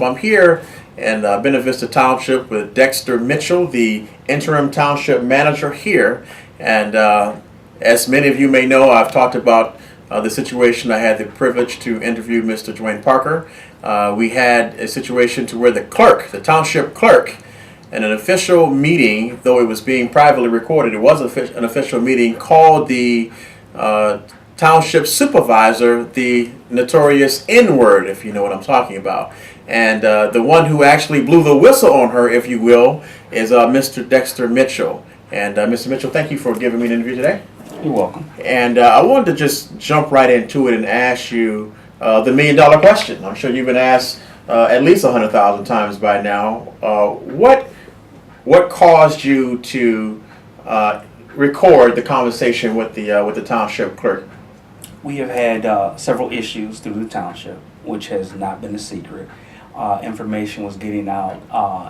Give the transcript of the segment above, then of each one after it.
I'm here in Buena Vista Township with Dexter Mitchell, the Interim Township Manager here. And as many of you may know, I've talked about the situation. I had the privilege to interview Mr. Dwayne Parker. We had a situation to where the Township Clerk, in an official meeting, though it was being privately recorded, it was an official meeting, called the Township Supervisor the notorious N-word, if you know what I'm talking about. And the one who actually blew the whistle on her, if you will, is Mr. Dexter Mitchell. And Mr. Mitchell, thank you for giving me an interview today. You're welcome. And I wanted to just jump right into it and ask you the million-dollar question. I'm sure you've been asked at least 100,000 times by now. What caused you to record the conversation with the township clerk? We have had several issues through the township, which has not been a secret. Information was getting out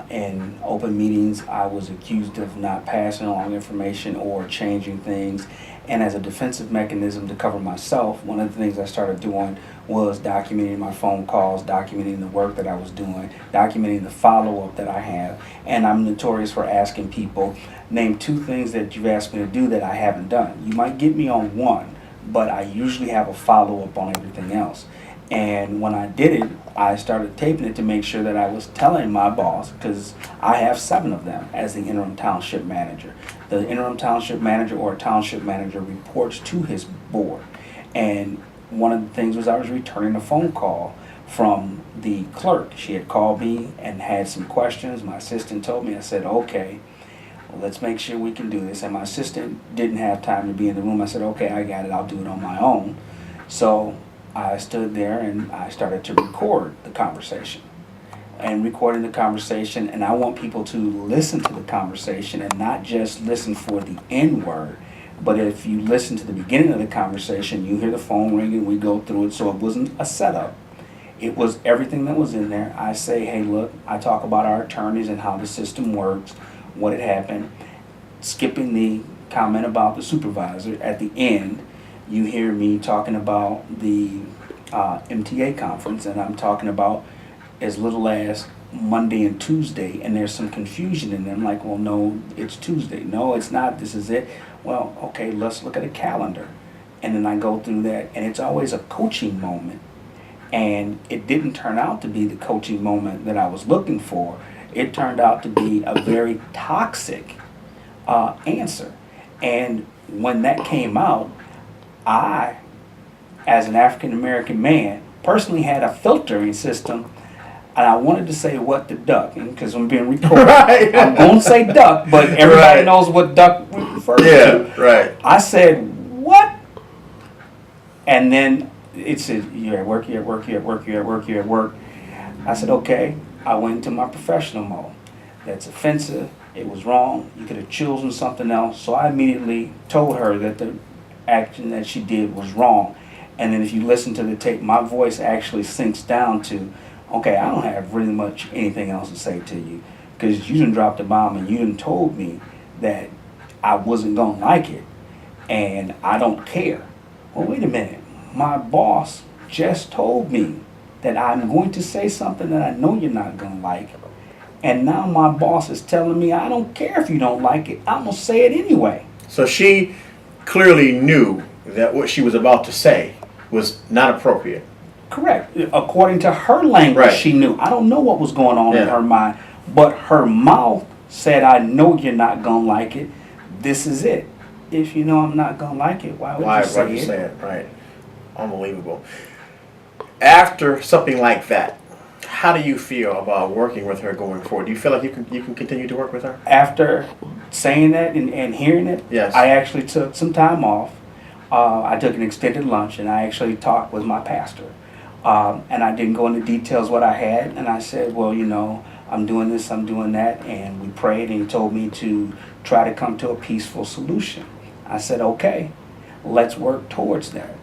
in open meetings. I was accused of not passing along information or changing things. And as a defensive mechanism to cover myself, one of the things I started doing was documenting my phone calls, documenting the work that I was doing, documenting the follow-up that I have. And I'm notorious for asking people, name 2 things that you've asked me to do that I haven't done. You might get me on one, but I usually have a follow-up on everything else. And when I did it, I started taping it to make sure that I was telling my boss, because I have 7 of them as the interim township manager. The interim township manager or township manager reports to his board. And one of the things was I was returning a phone call from the clerk. She had called me and had some questions. My assistant told me, I said, okay, well, let's make sure we can do this. And my assistant didn't have time to be in the room. I said, okay, I got it. I'll do it on my own. So I stood there and I started to record the conversation. And recording the conversation, and I want people to listen to the conversation and not just listen for the N-word. But if you listen to the beginning of the conversation, you hear the phone ringing, we go through it, so it wasn't a setup. It was everything that was in there. I say, hey, look, I talk about our attorneys and how the system works, what had happened. Skipping the comment about the supervisor, at the end, you hear me talking about the MTA conference, and I'm talking about as little as Monday and Tuesday, and there's some confusion in there. I'm like, well, no, it's Tuesday. No, it's not. This is it. Well, okay, let's look at a calendar. And then I go through that, and it's always a coaching moment. And it didn't turn out to be the coaching moment that I was looking for. It turned out to be a very toxic answer. And when that came out, I, as an African-American man, personally had a filtering system, and I wanted to say what the duck, because I'm being recorded. Right. I'm going to say duck, but everybody right. knows what duck refers to. Yeah, right. I said, what? And then it said, you're at work, you're at work, you're at work, you're at work, you're at work. I said, okay. I went into my professional mode. That's offensive. It was wrong. You could have chosen something else. So I immediately told her that the action that she did was wrong. And then if you listen to the tape, my voice actually sinks down to, okay, I don't have really much anything else to say to you, because you done dropped a bomb and you done told me that I wasn't going to like it, and I don't care. Well, wait a minute. My boss just told me that I'm going to say something that I know you're not going to like, and now my boss is telling me I don't care if you don't like it. I'm going to say it anyway. So she clearly knew that what she was about to say was not appropriate. Correct. According to her language, right. She knew. I don't know what was going on in her mind, but her mouth said, I know you're not going to like it. This is it. If you know I'm not going to like it, why would you say it? Right. Unbelievable. After something like that, how do you feel about working with her going forward? Do you feel like you can continue to work with her? After saying that and hearing it, yes. I actually took some time off. I took an extended lunch, and I actually talked with my pastor. And I didn't go into details what I had, and I said, well, you know, I'm doing this, I'm doing that, and we prayed, and he told me to try to come to a peaceful solution. I said, okay, let's work towards that.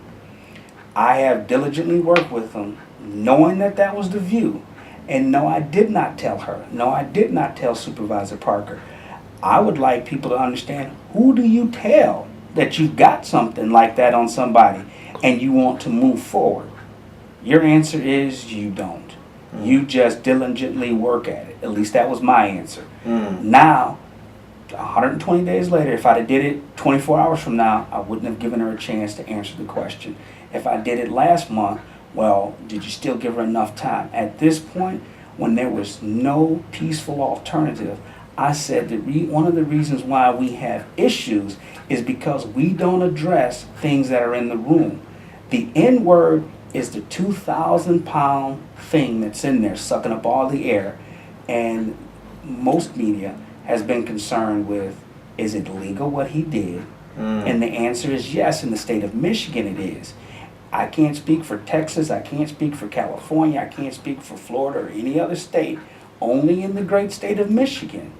I have diligently worked with him, knowing that that was the view. And no, I did not tell her. No, I did not tell Supervisor Parker. I would like people to understand, who do you tell that you've got something like that on somebody and you want to move forward? Your answer is you don't. You just diligently work at it. At least that was my answer. Mm. Now, 120 days later, if I'd have did it 24 hours from now, I wouldn't have given her a chance to answer the question. If I did it last month, well, did you still give her enough time? At this point, when there was no peaceful alternative, I said that one of the reasons why we have issues is because we don't address things that are in the room. The N-word is the 2,000-pound thing that's in there, sucking up all the air, and most media has been concerned with, is it legal what he did? And the answer is yes. In the state of Michigan it is. I can't speak for Texas, I can't speak for California, I can't speak for Florida or any other state. Only in the great state of Michigan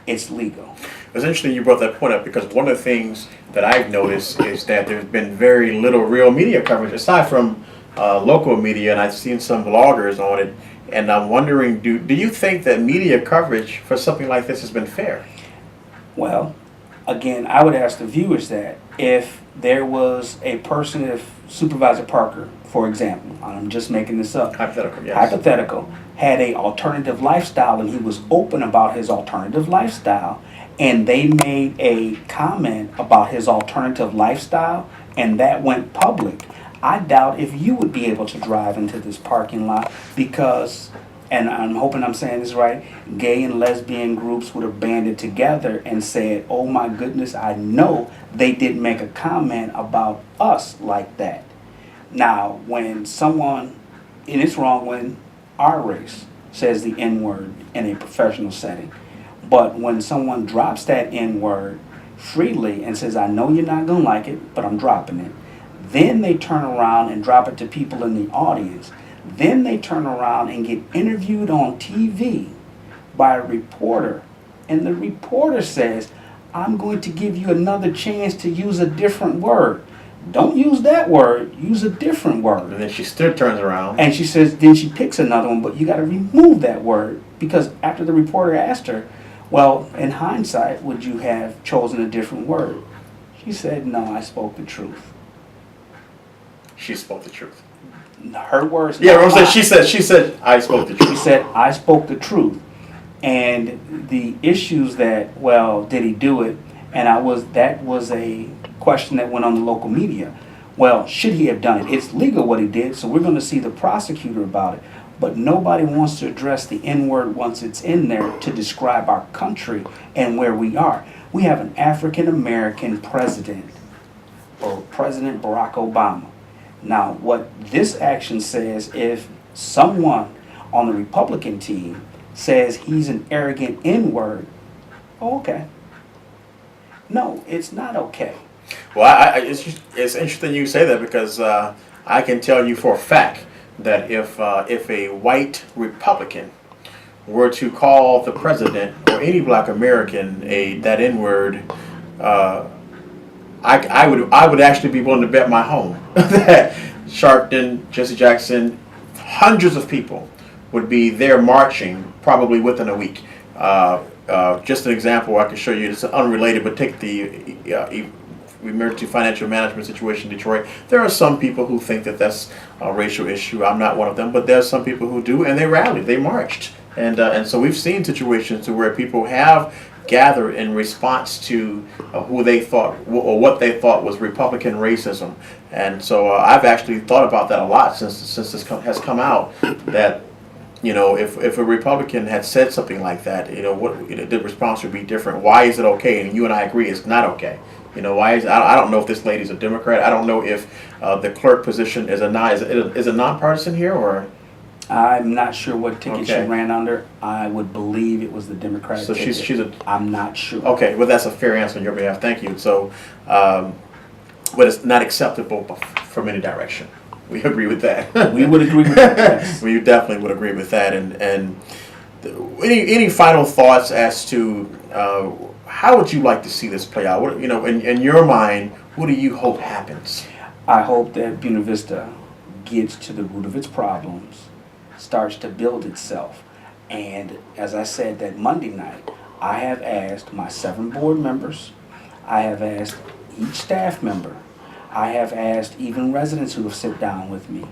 it's legal. It's interesting you brought that point up, because one of the things that I've noticed is that there's been very little real media coverage aside from local media, and I've seen some bloggers on it, and I'm wondering, do you think that media coverage for something like this has been fair? Well, again, I would ask the viewers that if there was a person, if Supervisor Parker, for example, I'm just making this up, Hypothetical, yes. hypothetical, had a alternative lifestyle and he was open about his alternative lifestyle, and they made a comment about his alternative lifestyle and that went public, I doubt if you would be able to drive into this parking lot, because, and I'm hoping I'm saying this right, gay and lesbian groups would have banded together and said, oh my goodness, I know they didn't make a comment about us like that. Now, when someone, and it's wrong when our race says the N-word in a professional setting, but when someone drops that N-word freely and says, I know you're not going to like it, but I'm dropping it, then they turn around and drop it to people in the audience. Then they turn around and get interviewed on TV by a reporter, and the reporter says, I'm going to give you another chance to use a different word. Don't use that word, use a different word. And then she still turns around. And she says, then she picks another one, but you got to remove that word, because after the reporter asked her, well, in hindsight, would you have chosen a different word? She said, no, I spoke the truth. She spoke the truth. Her words. Yeah, what I'm saying, she said, I spoke the truth. She said, I spoke the truth. And the issues that, well, did he do it? And that was a question that went on the local media. Well, should he have done it? It's legal what he did, so we're going to see the prosecutor about it. But nobody wants to address the N-word once it's in there to describe our country and where we are. We have an African-American president, or President Barack Obama. Now, what this action says, if someone on the Republican team says he's an arrogant N-word, okay. No, it's not okay. Well, it's interesting you say that, because I can tell you for a fact that if a white Republican were to call the president or any black American that N-word, I would actually be willing to bet my home that Sharpton, Jesse Jackson, hundreds of people would be there marching probably within a week. Just an example I can show you. It's unrelated, but take the emergency financial management situation in Detroit. There are some people who think that that's a racial issue. I'm not one of them, but there's some people who do, and they rallied, they marched, and so we've seen situations where people have gathered in response to who they thought or what they thought was Republican racism, and so I've actually thought about that a lot since this has come out, that if a Republican had said something like that, what the response would be different. Why is it okay? And you and I agree it's not okay. Why is I don't know if this lady's a Democrat. I don't know if the clerk position is a nonpartisan here, or. I'm not sure what ticket she Okay. ran under. I would believe it was the Democratic So ticket. she's a. I'm not sure. Okay, well that's a fair answer on your behalf. Thank you. So, but it's not acceptable from any direction. We agree with that. We would agree with that. Yes. We definitely would agree with that. And any final thoughts as to how would you like to see this play out? What, in your mind, what do you hope happens? I hope that Buena Vista gets to the root of its problems, starts to build itself. And as I said that Monday night, I have asked my 7 board members, I have asked each staff member, I have asked even residents who have sit down with me,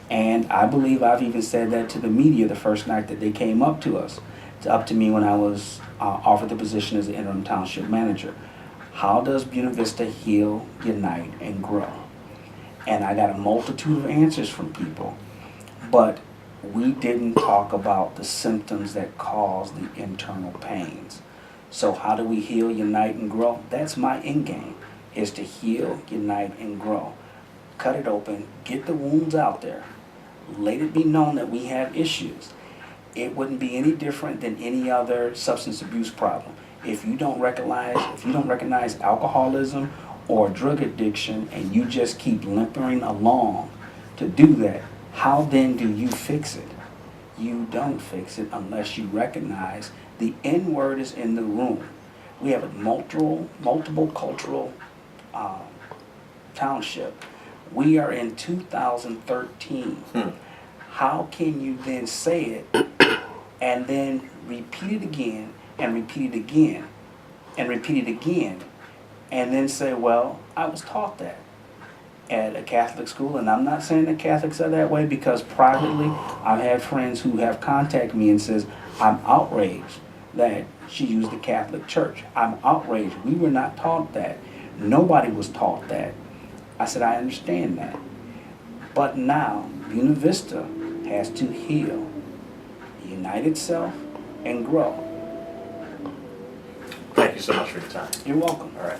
And I believe I've even said that to the media the first night that they came up to me when I was offered the position as the interim township manager. How does Buena Vista heal, unite, and grow? And I got a multitude of answers from people, but we didn't talk about the symptoms that cause the internal pains. So how do we heal, unite, and grow? That's my end game, is to heal, unite, and grow. Cut it open, get the wounds out there, let it be known that we have issues. It wouldn't be any different than any other substance abuse problem. If you don't recognize alcoholism or drug addiction and you just keep limping along to do that, how then do you fix it? You don't fix it unless you recognize the N word is in the room. We have a multiple cultural township. We are in 2013. How can you then say it and then repeat it again and repeat it again and repeat it again and then say, well, I was taught that at a Catholic school? And I'm not saying that Catholics are that way, because privately I've had friends who have contacted me and says, I'm outraged that she used the Catholic Church. I'm outraged. We were not taught that. Nobody was taught that. I said, I understand that. But now, Buena Vista has to heal, unite itself, and grow. Thank you so much for your time. You're welcome. All right.